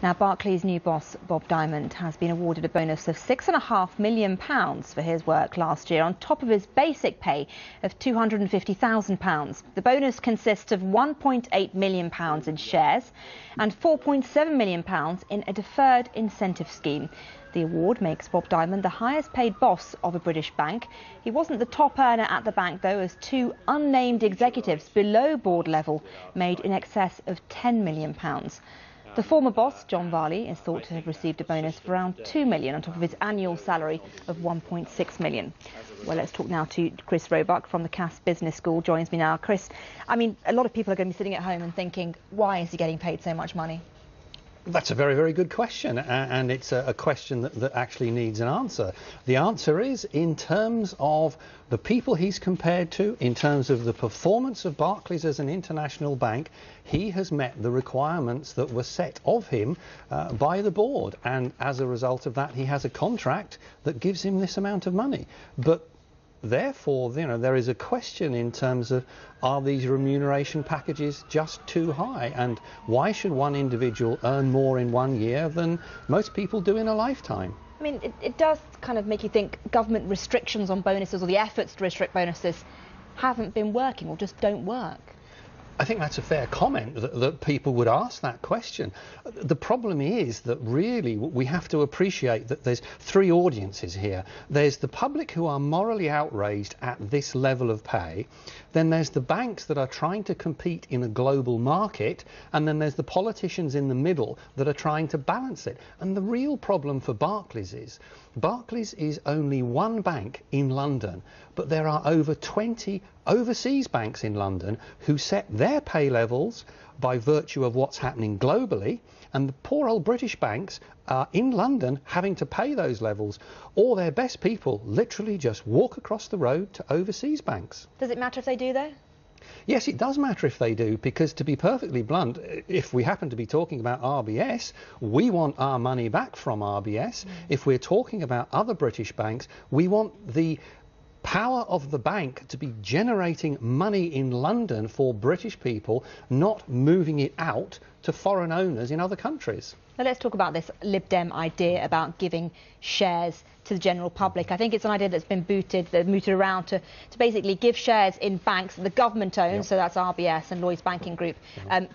Now, Barclays' new boss, Bob Diamond, has been awarded a bonus of £6.5 million for his work last year, on top of his basic pay of £250,000. The bonus consists of £1.8 million in shares and £4.7 million in a deferred incentive scheme. The award makes Bob Diamond the highest paid boss of a British bank. He wasn't the top earner at the bank, though, as two unnamed executives below board level made in excess of £10 million. The former boss, John Varley, is thought to have received a bonus of around £2 million on top of his annual salary of £1.6 million. Well, let's talk now to Chris Roebuck from the Cass Business School. Joins me now. Chris, I mean, a lot of people are going to be sitting at home and thinking, why is he getting paid so much money? That's a very, very good question, and it's a question that actually needs an answer. The answer is, in terms of the people he's compared to, in terms of the performance of Barclays as an international bank, he has met the requirements that were set of him by the board, and as a result of that, he has a contract that gives him this amount of money. But therefore, you know, there is a question in terms of, are these remuneration packages just too high, and why should one individual earn more in 1 year than most people do in a lifetime? I mean, it does kind of make you think government restrictions on bonuses, or the efforts to restrict bonuses, haven't been working or just don't work. I think that's a fair comment, that people would ask that question. The problem is that really we have to appreciate that there's three audiences here. There's the public who are morally outraged at this level of pay. Then there's the banks that are trying to compete in a global market. And then there's the politicians in the middle that are trying to balance it. And the real problem for Barclays is only one bank in London, but there are over 20 overseas banks in London who set their pay levels by virtue of what's happening globally, and the poor old British banks are in London having to pay those levels, or their best people literally just walk across the road to overseas banks. Does it matter if they do, though? Yes, it does matter if they do, because to be perfectly blunt, if we happen to be talking about RBS, we want our money back from RBS. If we're talking about other British banks, we want the power of the bank to be generating money in London for British people, not moving it out to foreign owners in other countries. Now let's talk about this Lib Dem idea about giving shares to the general public. I think it's an idea that's been mooted around to basically give shares in banks that the government owns, so that's RBS and Lloyds banking group,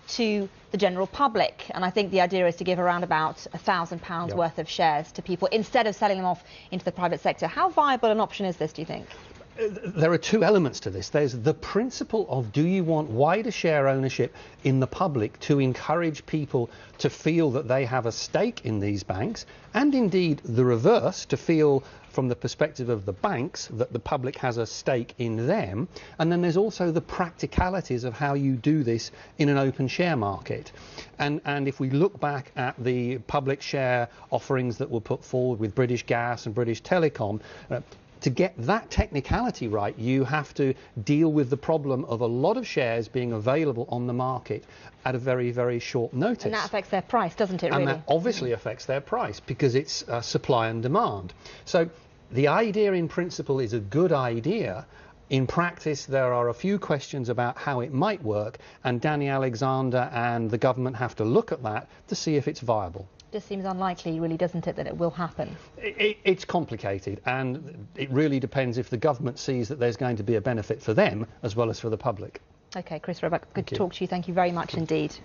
to the general public. And I think the idea is to give around about £1,000 worth of shares to people instead of selling them off into the private sector. How viable an option is this, do you think? There are two elements to this. There's the principle of, do you want wider share ownership in the public to encourage people to feel that they have a stake in these banks, and indeed the reverse, to feel from the perspective of the banks that the public has a stake in them. And then there's also the practicalities of how you do this in an open share market. And if we look back at the public share offerings that were put forward with British Gas and British Telecom, to get that technicality right, you have to deal with the problem of a lot of shares being available on the market at a very, very short notice. And that affects their price, doesn't it, really? And that obviously affects their price, because it's supply and demand. So the idea in principle is a good idea. In practice, there are a few questions about how it might work, and Danny Alexander and the government have to look at that to see if it's viable. Just seems unlikely, really, doesn't it, that it will happen? It's complicated, and it really depends if the government sees that there's going to be a benefit for them as well as for the public. OK, Chris Roebuck, good to talk to you. Thank you very much indeed.